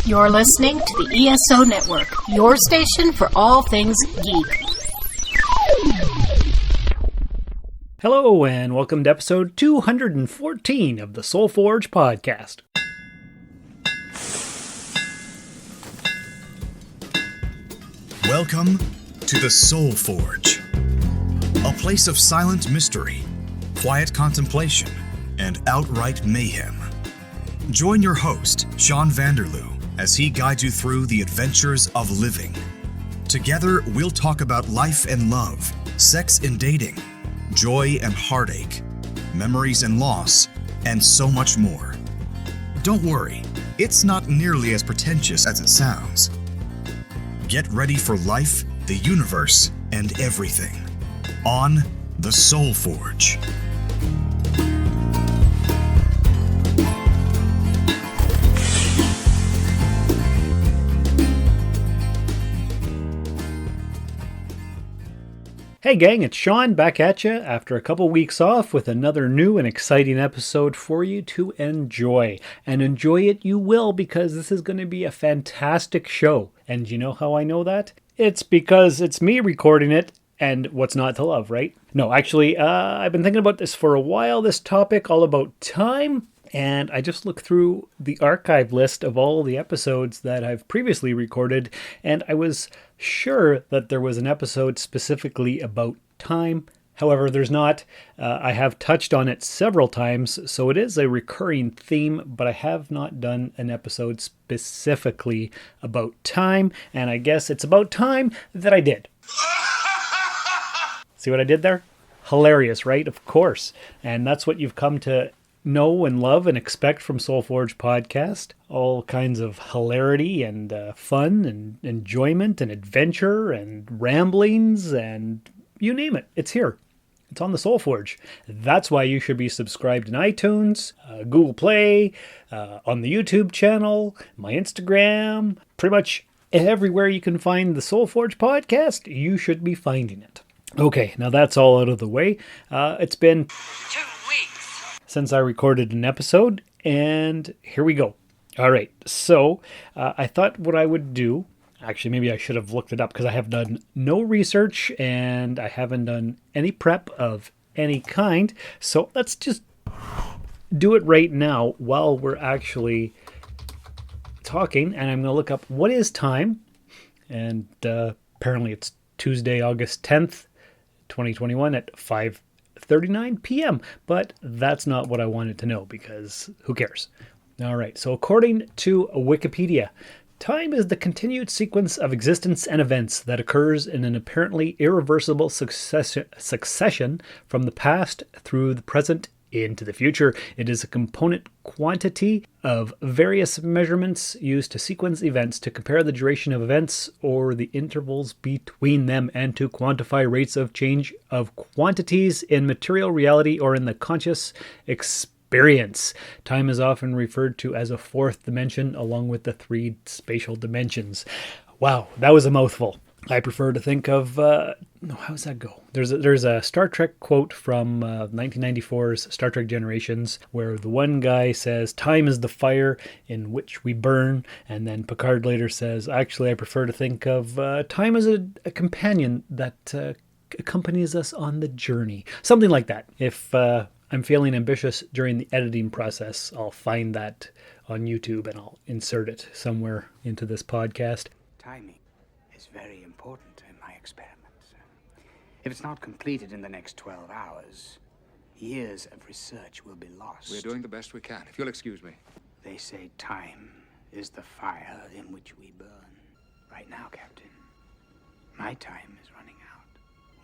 You're listening to the ESO Network, your station for all things geek. Hello, and welcome to episode 214 of the Soul Forge podcast. Welcome to the Soul Forge, a place of silent mystery, quiet contemplation, and outright mayhem. Join your host, Sean Vanderloo, as he guides you through the adventures of living. Together, we'll talk about life and love, sex and dating, joy and heartache, memories and loss, and so much more. Don't worry, it's not nearly as pretentious as it sounds. Get ready for life, the universe, and everything on the Soul Forge. Hey gang, it's Sean back at you after a couple weeks off with another new and exciting episode for you to enjoy. And enjoy it you will, because this is going to be a fantastic show. And you know how I know that? It's because it's me recording it, and what's not to love, right? No, actually, I've been thinking about this for a while, this topic all about time. And I just looked through the archive list of all the episodes that I've previously recorded, and I was sure that there was an episode specifically about time. However, there's not. I have touched on it several times, so it is a recurring theme, but I have not done an episode specifically about time, and I guess it's about time that I did. See what I did there? Hilarious, right? Of course. And that's what you've come to know and love and expect from Soul Forge podcast. All kinds of hilarity and fun and enjoyment and adventure and ramblings and you name it. It's here. It's on the Soul Forge. That's why you should be subscribed in iTunes, Google Play, on the YouTube channel, my Instagram, pretty much everywhere you can find the Soul Forge podcast, you should be finding it. Okay, now that's all out of the way. It's been 2 weeks since I recorded an episode, and here we go. All right, so I thought what I would do, actually maybe I should have looked it up because I have done no research and I haven't done any prep of any kind, so let's just do it right now while we're actually talking, and I'm going to look up what is time, and apparently it's Tuesday, August 10th, 2021 at 5:39 p.m. But that's not what I wanted to know because who cares? All right. So according to Wikipedia, time is the continued sequence of existence and events that occurs in an apparently irreversible succession from the past through the present into the future. It is a component quantity of various measurements used to sequence events, to compare the duration of events or the intervals between them, and to quantify rates of change of quantities in material reality or in the conscious experience. Time is often referred to as a fourth dimension along with the three spatial dimensions. Wow, that was a mouthful. I prefer to think of, how does that go? There's a Star Trek quote from 1994's Star Trek Generations where the one guy says, "Time is the fire in which we burn," and then Picard later says, "Actually, I prefer to think of time as a companion that accompanies us on the journey." Something like that. If I'm feeling ambitious during the editing process, I'll find that on YouTube and I'll insert it somewhere into this podcast. Timing is very important in my experiments. If it's not completed in the next 12 hours, years of research will be lost. We're doing the best we can, if you'll excuse me. They say time is the fire in which we burn. Right now, Captain, my time is running out.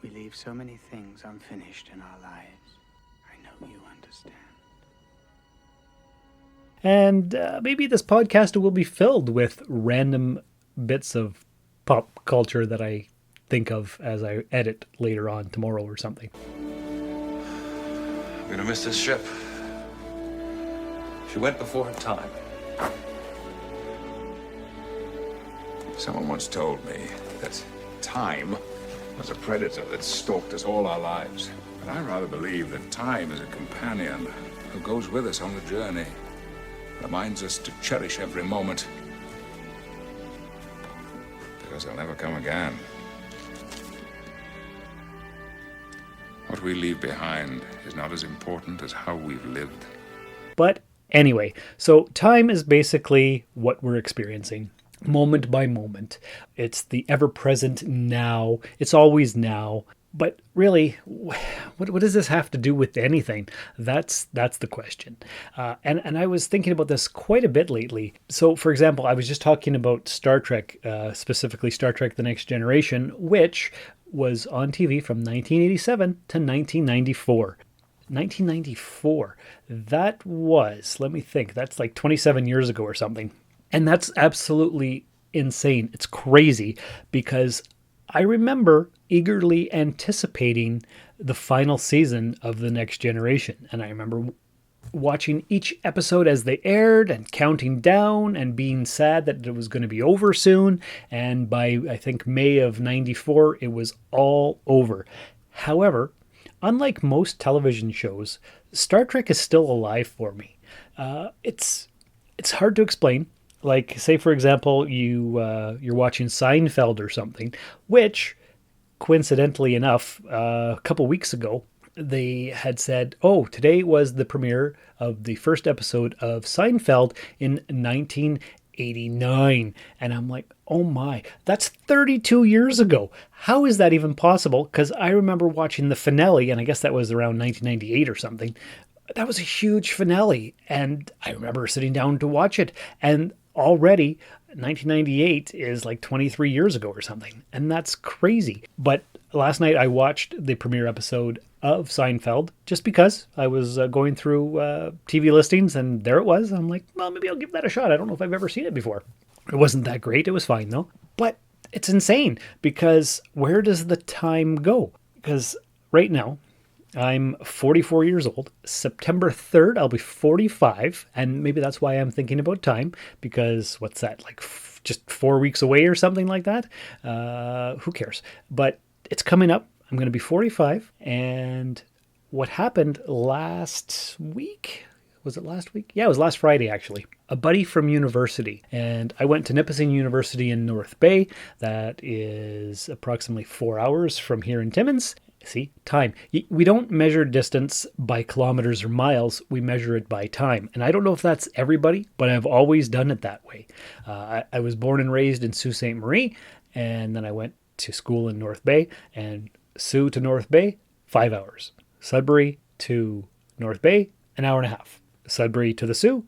We leave so many things unfinished in our lives. I know you understand. And maybe this podcast will be filled with random bits of pop culture that I think of as I edit later on tomorrow or something. I'm gonna miss this ship. She went before her time. Someone once told me that time was a predator that stalked us all our lives. But I rather believe that time is a companion who goes with us on the journey, reminds us to cherish every moment, because they'll never come again. What we leave behind is not as important as how we've lived. But anyway, so time is basically what we're experiencing, moment by moment. It's the ever-present now. It's always now. But really, what does this have to do with anything? That's the question. And I was thinking about this quite a bit lately. So, for example, I was just talking about Star Trek, specifically Star Trek The Next Generation, which was on TV from 1987 to 1994. 1994. That was, let me think, that's like 27 years ago or something. And that's absolutely insane. It's crazy because I remember eagerly anticipating the final season of The Next Generation. And I remember watching each episode as they aired and counting down and being sad that it was going to be over soon. And by, I think, May of 94, it was all over. However, unlike most television shows, Star Trek is still alive for me. It's hard to explain. Like, say, for example, you're watching Seinfeld or something, which, coincidentally enough, a couple weeks ago, they had said, oh, today was the premiere of the first episode of Seinfeld in 1989. And I'm like, oh my, that's 32 years ago. How is that even possible? Because I remember watching the finale, and I guess that was around 1998 or something. That was a huge finale, and I remember sitting down to watch it. And already 1998 is like 23 years ago or something, and that's crazy. But last night I watched the premiere episode of Seinfeld just because I was going through TV listings, and there it was. I'm like, well, maybe I'll give that a shot. I don't know if I've ever seen it before. It wasn't that great. It was fine though. But it's insane because where does the time go? Because right now I'm 44 years old. September 3rd, I'll be 45. And maybe that's why I'm thinking about time, because what's that, like just 4 weeks away or something like that? Who cares? But it's coming up. I'm going to be 45. And what happened last week? Was it last week? Yeah, it was last Friday, actually. A buddy from university. And I went to Nipissing University in North Bay. That is approximately 4 hours from here in Timmins. See, time. We don't measure distance by kilometers or miles. We measure it by time. And I don't know if that's everybody, but I've always done it that way. I was born and raised in Sault Ste. Marie, and then I went to school in North Bay. And Sault to North Bay, 5 hours. Sudbury to North Bay, an hour and a half. Sudbury to the Sault,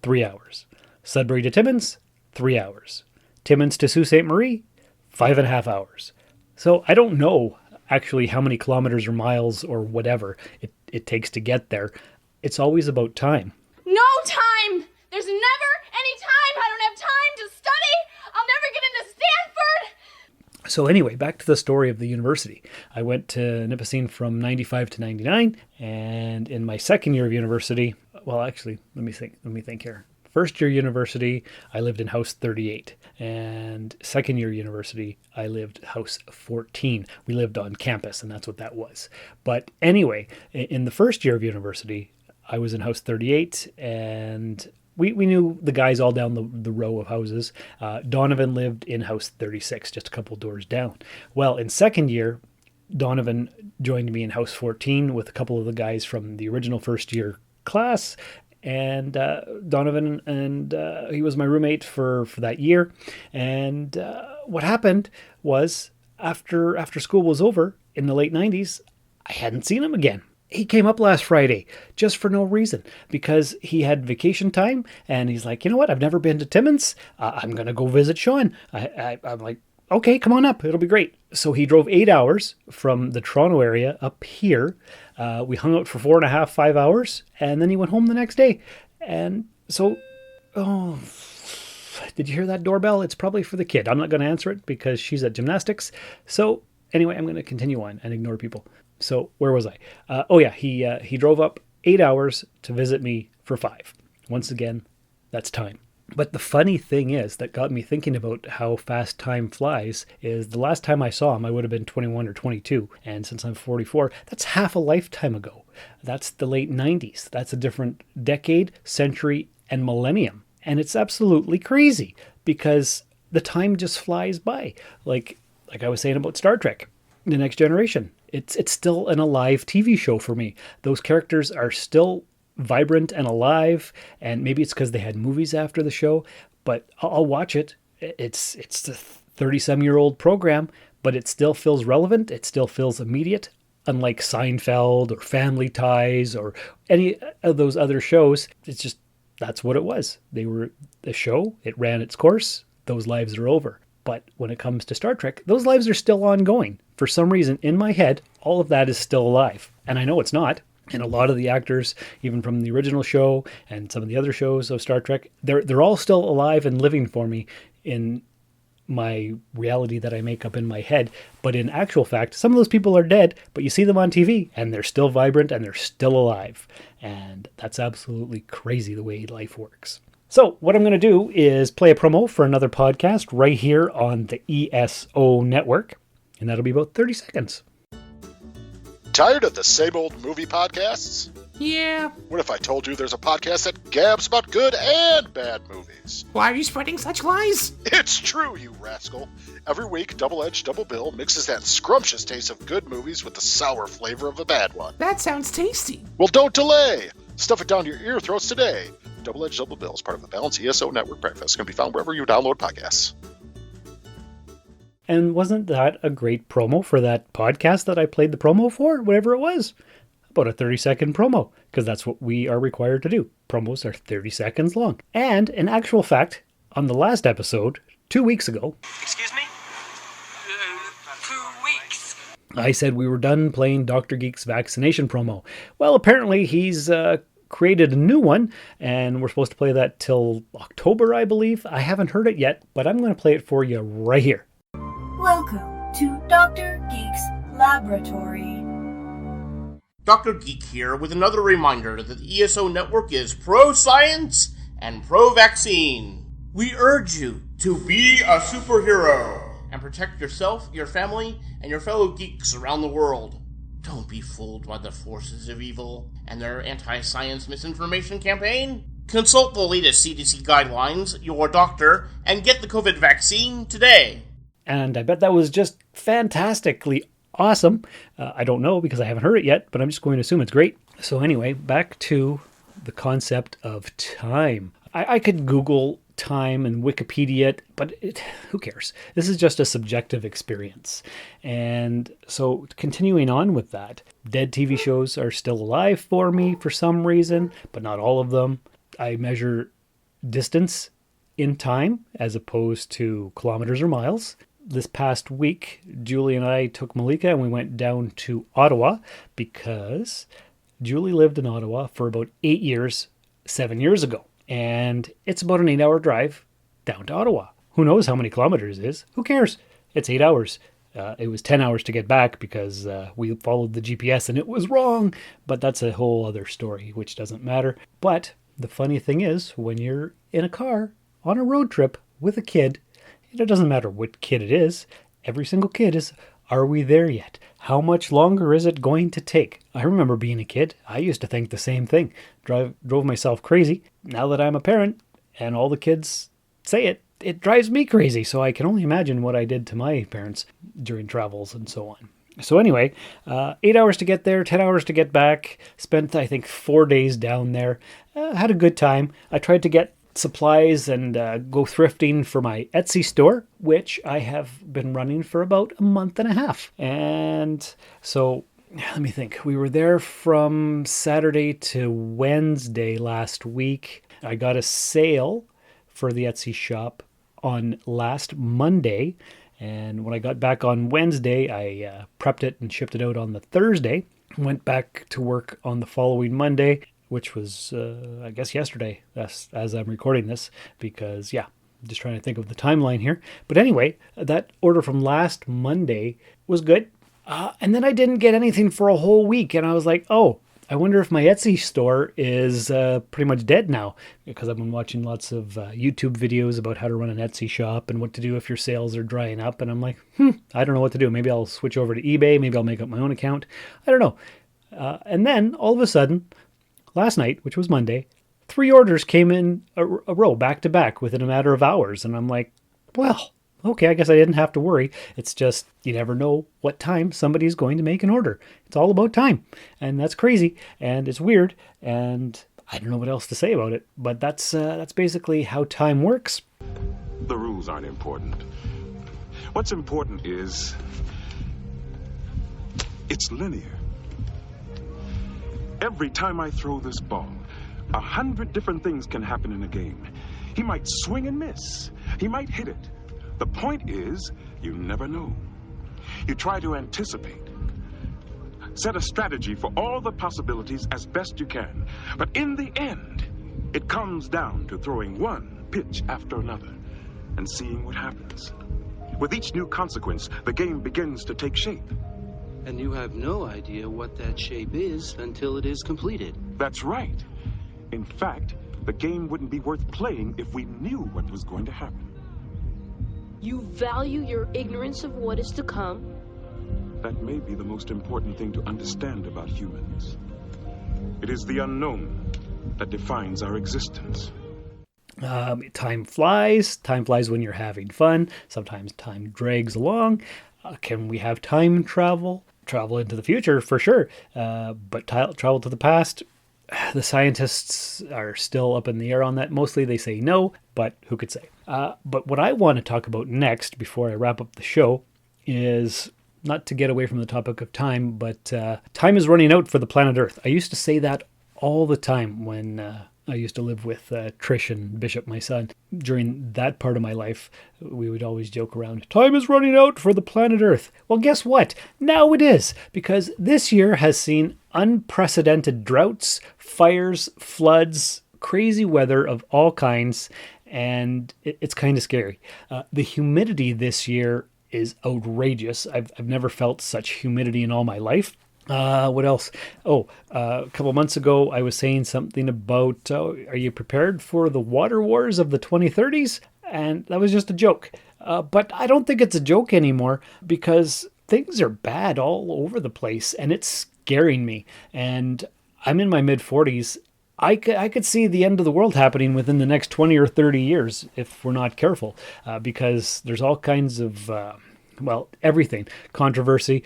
3 hours. Sudbury to Timmins, 3 hours. Timmins to Sault Ste. Marie, 5.5 hours. So I don't know actually how many kilometers or miles or whatever it takes to get there. It's always about time. No time! There's never any time! I don't have time to study! I'll never get into Stanford! So anyway, back to the story of the university. I went to Nipissing from 95 to 99, and in my second year of university, well, actually, let me think here. First year university, I lived in house 38. And second year university, I lived house 14. We lived on campus, and that's what that was. But anyway, in the first year of university, I was in house 38, and we knew the guys all down the row of houses. Donovan lived in house 36, just a couple doors down. Well, in second year, Donovan joined me in house 14 with a couple of the guys from the original first year class. And Donovan, and he was my roommate for that year. And what happened was after school was over in the late 90s, I hadn't seen him again. He came up last Friday just for no reason, because he had vacation time, and he's like, you know what? I've never been to Timmins. I'm going to go visit Sean. I'm like, okay, come on up. It'll be great. So he drove 8 hours from the Toronto area up here. We hung out for 4.5, 5 hours, and then he went home the next day. And so, did you hear that doorbell? It's probably for the kid. I'm not going to answer it because she's at gymnastics. So anyway, I'm going to continue on and ignore people. So where was I? He drove up 8 hours to visit me for 5. Once again, that's time. But the funny thing is that got me thinking about how fast time flies is the last time I saw him, I would have been 21 or 22. And since I'm 44, that's half a lifetime ago. That's the late 90s. That's a different decade, century, and millennium. And it's absolutely crazy because the time just flies by. Like I was saying about Star Trek, The Next Generation. It's still an alive TV show for me. Those characters are still vibrant and alive, and maybe it's because they had movies after the show, but I'll watch it. It's a 30-some-year-old program, but it still feels relevant. It still feels immediate, unlike Seinfeld or Family Ties or any of those other shows. It's just, that's what it was. They were a show. It ran its course. Those lives are over. But when it comes to Star Trek, those lives are still ongoing. For some reason, in my head, all of that is still alive. And I know it's not. And a lot of the actors, even from the original show and some of the other shows of Star Trek, they're all still alive and living for me in my reality that I make up in my head. But in actual fact, some of those people are dead, but you see them on TV and they're still vibrant and they're still alive. And that's absolutely crazy the way life works. So what I'm going to do is play a promo for another podcast right here on the ESO network. And that'll be about 30 seconds. Tired of the same old movie podcasts? Yeah. What if I told you there's a podcast that gabs about good and bad movies? Why are you spreading such lies? It's true, you rascal. Every week, Double Edge Double Bill mixes that scrumptious taste of good movies with the sour flavor of a bad one. That sounds tasty. Well, don't delay. Stuff it down your ear throats today. Double Edge Double Bill is part of the Balance ESO Network breakfast. Can be found wherever you download podcasts. And wasn't that a great promo for that podcast that I played the promo for? Whatever it was. About a 30-second promo. Because that's what we are required to do. Promos are 30 seconds long. And in actual fact, on the last episode, 2 weeks ago... Excuse me? 2 weeks. I said we were done playing Dr. Geek's vaccination promo. Well, apparently he's created a new one, and we're supposed to play that till October, I believe. I haven't heard it yet, but I'm going to play it for you right here. Welcome to Dr. Geek's Laboratory. Dr. Geek here with another reminder that the ESO Network is pro-science and pro-vaccine. We urge you to be a superhero and protect yourself, your family, and your fellow geeks around the world. Don't be fooled by the forces of evil and their anti-science misinformation campaign. Consult the latest CDC guidelines, your doctor, and get the COVID vaccine today. And I bet that was just fantastically awesome. I don't know because I haven't heard it yet, but I'm just going to assume it's great. So anyway, back to the concept of time. I could Google time and Wikipedia it, but who cares? This is just a subjective experience. And so continuing on with that, dead TV shows are still alive for me for some reason, but not all of them. I measure distance in time as opposed to kilometers or miles. This past week, Julie and I took Malika and we went down to Ottawa because Julie lived in Ottawa for about 8 years, 7 years ago. And it's about an 8-hour drive down to Ottawa. Who knows how many kilometers it is? Who cares? It's 8 hours. It was 10 hours to get back because we followed the GPS and it was wrong. But that's a whole other story, which doesn't matter. But the funny thing is, when you're in a car on a road trip with a kid, it doesn't matter what kid it is. Every single kid is, are we there yet? How much longer is it going to take? I remember being a kid. I used to think the same thing. Drove myself crazy. Now that I'm a parent and all the kids say it, it drives me crazy. So I can only imagine what I did to my parents during travels and so on. So anyway, 8 hours to get there, 10 hours to get back. Spent, I think, 4 days down there. Had a good time. I tried to get supplies and go thrifting for my Etsy store, which I have been running for about a month and a half. And so, let me think. We were there from Saturday to Wednesday last week. I got a sale for the Etsy shop on last Monday. And when I got back on Wednesday, I prepped it and shipped it out on the Thursday. Went back to work on the following Monday, which was, I guess, yesterday, as I'm recording this, because, yeah, I'm just trying to think of the timeline here. But anyway, that order from last Monday was good. And then I didn't get anything for a whole week. And I was like, oh, I wonder if my Etsy store is pretty much dead now, because I've been watching lots of YouTube videos about how to run an Etsy shop and what to do if your sales are drying up. And I'm like, I don't know what to do. Maybe I'll switch over to eBay. Maybe I'll make up my own account. I don't know. And then all of a sudden, last night, which was Monday, 3 orders came in a row, back to back, within a matter of hours. And I'm like, Well, okay, I guess I didn't have to worry. It's just you never know what time somebody's going to make an order. It's all about time. And that's crazy. And it's weird. And I don't know what else to say about it. But that's basically how time works. The rules aren't important. What's important is it's linear. Every time I throw this ball, 100 different things can happen in a game. He might swing and miss. He might hit it. The point is, you never know. You try to anticipate. Set a strategy for all the possibilities as best you can. But in the end, it comes down to throwing one pitch after another and seeing what happens. With each new consequence, the game begins to take shape. And you have no idea what that shape is until it is completed. That's right. In fact, the game wouldn't be worth playing if we knew what was going to happen. You value your ignorance of what is to come? That may be the most important thing to understand about humans. It is the unknown that defines our existence. Time flies. Time flies when you're having fun. Sometimes time drags along. Can we have time travel? Travel into the future, for sure. But travel to the past, the scientists are still up in the air on that. Mostly they say no, but who could say? But what I want to talk about next, before I wrap up the show, is not to get away from the topic of time, but time is running out for the planet Earth. I used to say that all the time when I used to live with Trish and Bishop, my son. During that part of my life, we would always joke around, time is running out for the planet Earth. Well, guess what? Now it is, because this year has seen unprecedented droughts, fires, floods, crazy weather of all kinds, and it's kind of scary. The humidity this year is outrageous. I've never felt such humidity in all my life. What else? A couple months ago, I was saying something about, are you prepared for the water wars of the 2030s? And that was just a joke. But I don't think it's a joke anymore, because things are bad all over the place and it's scaring me. And I'm in my mid-40s. I could see the end of the world happening within the next 20 or 30 years if we're not careful, because there's all kinds of, everything. Controversy.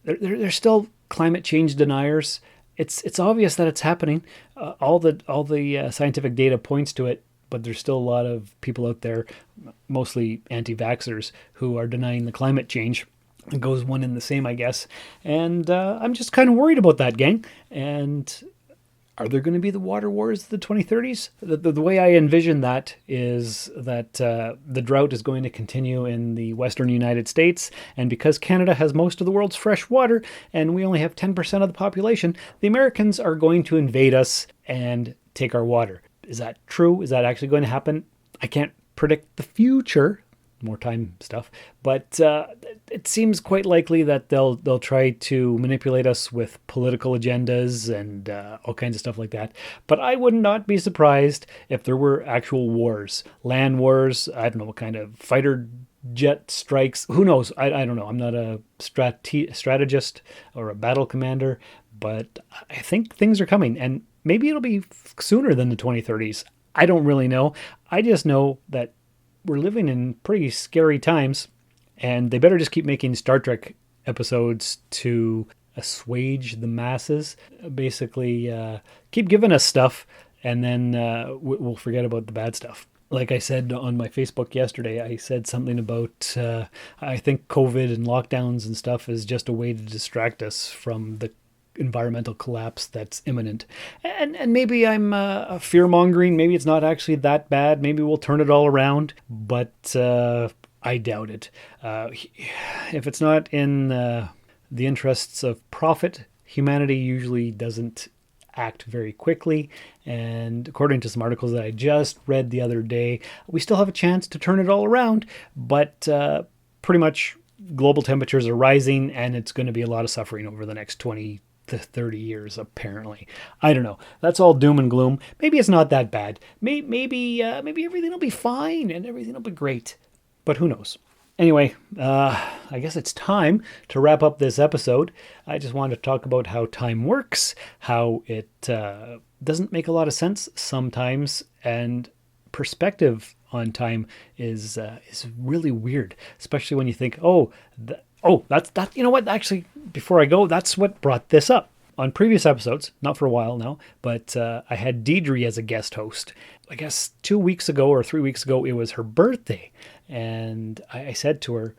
There's still climate change deniers. It's obvious that it's happening. All the scientific data points to it, but there's still a lot of people out there, mostly anti-vaxxers, who are denying the climate change. It goes one in the same, I guess. And I'm just kind of worried about that, gang. And are there going to be the water wars of the 2030s? The way I envision that is that the drought is going to continue in the western United States. And because Canada has most of the world's fresh water and we only have 10% of the population, the Americans are going to invade us and take our water. Is that true? Is that actually going to happen? I can't predict the future. More time stuff, but it seems quite likely that they'll try to manipulate us with political agendas and all kinds of stuff like that. But I would not be surprised if there were actual wars, land wars. I don't know what kind of fighter jet strikes. Who knows? I don't know. I'm not a strategist or a battle commander, but I think things are coming, and maybe it'll be sooner than the 2030s. I don't really know. I just know that we're living in pretty scary times, and they better just keep making Star Trek episodes to assuage the masses. Basically, keep giving us stuff, and then we'll forget about the bad stuff. Like I said on my Facebook yesterday, I said something about, I think COVID and lockdowns and stuff is just a way to distract us from the environmental collapse that's imminent. And maybe I'm fear-mongering. Maybe it's not actually that bad. Maybe we'll turn it all around. But I doubt it. If it's not in the interests of profit, humanity usually doesn't act very quickly. And according to some articles that I just read the other day, we still have a chance to turn it all around. But pretty much global temperatures are rising, and it's going to be a lot of suffering over the next 20 to 30 years, apparently. I don't know. That's all doom and gloom. Maybe it's not that bad. Maybe everything will be fine and everything will be great. But who knows? Anyway, I guess it's time to wrap up this episode. I just wanted to talk about how time works, how it doesn't make a lot of sense sometimes, and perspective on time is really weird, especially when you think, that's that. You know what? Actually, before I go, that's what brought this up. On previous episodes, not for a while now, but I had Deidre as a guest host. I guess 2 weeks ago or 3 weeks ago, it was her birthday. And I said to her,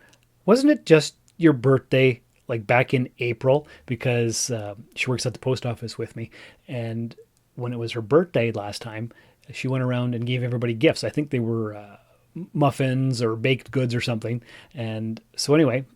wasn't it just your birthday like back in April? Because she works at the post office with me. And when it was her birthday last time, she went around and gave everybody gifts. I think they were muffins or baked goods or something. And so anyway,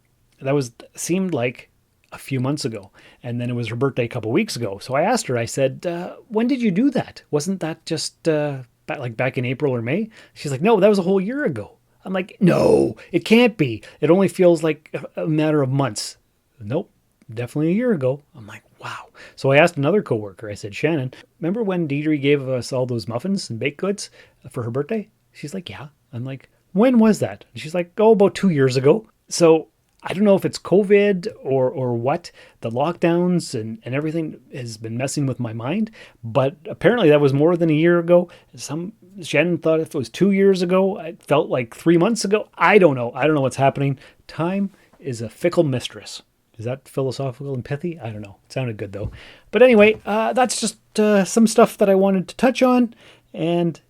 that seemed like a few months ago, and then it was her birthday a couple weeks ago. So I asked her, I said, when did you do that? Wasn't that just back in April or May? She's like, no, that was a whole year ago. I'm like, no, it can't be. It only feels like a matter of months. Nope, definitely a year ago. I'm like, wow. So I asked another coworker, I said, Shannon, remember when Deidre gave us all those muffins and baked goods for her birthday? She's like, yeah. I'm like, when was that? And she's like, about 2 years ago. So I don't know if it's COVID or what. The lockdowns and everything has been messing with my mind, but apparently that was more than a year ago. Shannon thought if it was 2 years ago, it felt like 3 months ago. I don't know. I don't know what's happening. Time is a fickle mistress. Is that philosophical and pithy? I don't know. It sounded good though. But anyway, that's just some stuff that I wanted to touch on, and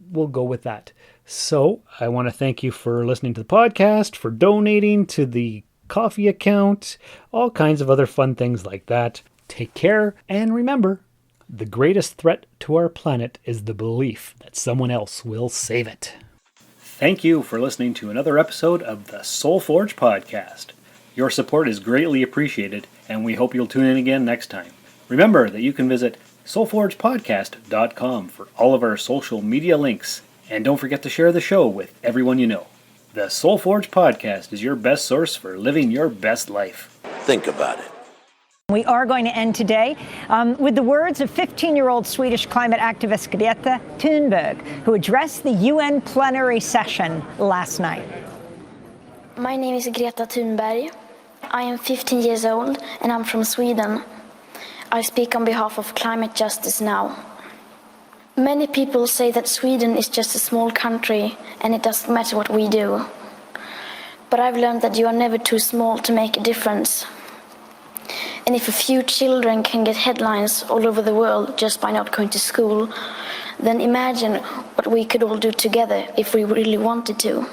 we'll go with that. So I want to thank you for listening to the podcast, for donating to the coffee account, all kinds of other fun things like that. Take care, and remember, the greatest threat to our planet is the belief that someone else will save it. Thank you for listening to another episode of the Soul Forge podcast. Your support is greatly appreciated, and we hope you'll tune in again next time. Remember that you can visit soulforgepodcast.com for all of our social media links. And don't forget to share the show with everyone you know. The Soul Forge podcast is your best source for living your best life. Think about it. We are going to end today with the words of 15-year-old Swedish climate activist Greta Thunberg, who addressed the UN plenary session last night. My name is Greta Thunberg. I am 15 years old and I'm from Sweden. I speak on behalf of climate justice now. Many people say that Sweden is just a small country and it doesn't matter what we do. But I've learned that you are never too small to make a difference. And if a few children can get headlines all over the world just by not going to school, then imagine what we could all do together if we really wanted to.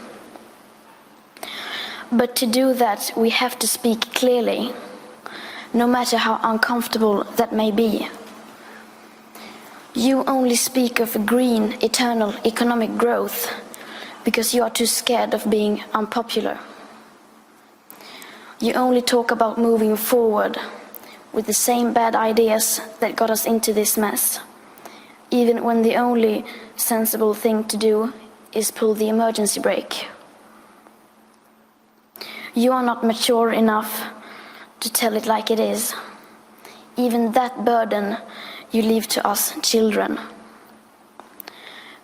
But to do that, we have to speak clearly, no matter how uncomfortable that may be. You only speak of green, eternal economic growth because you are too scared of being unpopular. You only talk about moving forward with the same bad ideas that got us into this mess, even when the only sensible thing to do is pull the emergency brake. You are not mature enough to tell it like it is. Even that burden you leave to us children.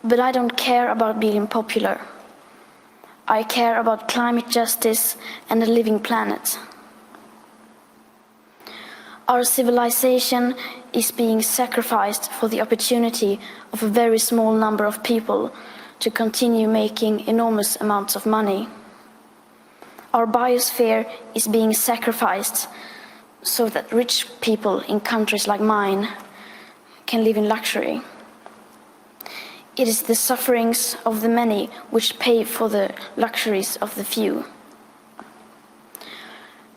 But I don't care about being popular. I care about climate justice and a living planet. Our civilization is being sacrificed for the opportunity of a very small number of people to continue making enormous amounts of money. Our biosphere is being sacrificed so that rich people in countries like mine can live in luxury. It is the sufferings of the many which pay for the luxuries of the few.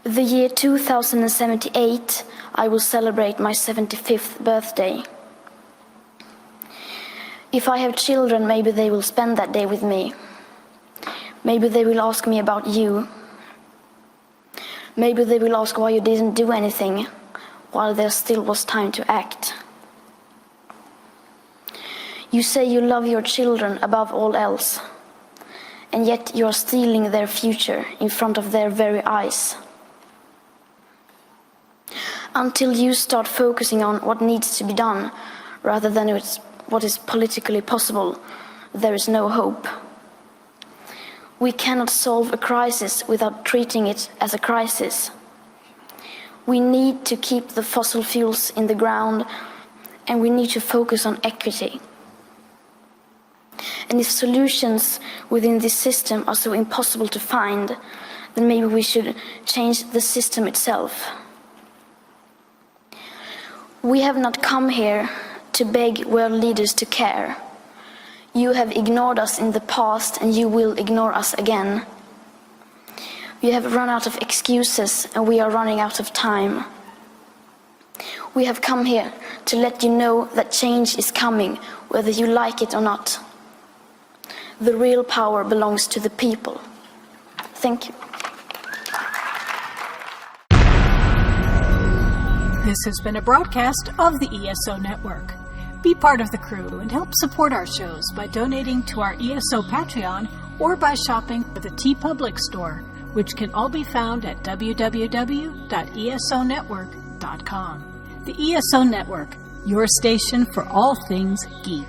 The year 2078, I will celebrate my 75th birthday. If I have children, maybe they will spend that day with me. Maybe they will ask me about you. Maybe they will ask why you didn't do anything while there still was time to act. You say you love your children above all else, and yet you are stealing their future in front of their very eyes. Until you start focusing on what needs to be done, rather than what is politically possible, there is no hope. We cannot solve a crisis without treating it as a crisis. We need to keep the fossil fuels in the ground, and we need to focus on equity. And if solutions within this system are so impossible to find, then maybe we should change the system itself. We have not come here to beg world leaders to care. You have ignored us in the past, and you will ignore us again. You have run out of excuses, and we are running out of time. We have come here to let you know that change is coming, whether you like it or not. The real power belongs to the people. Thank you. This has been a broadcast of the ESO Network. Be part of the crew and help support our shows by donating to our ESO Patreon or by shopping at the TeePublic store, which can all be found at www.esonetwork.com. The ESO Network, your station for all things geek.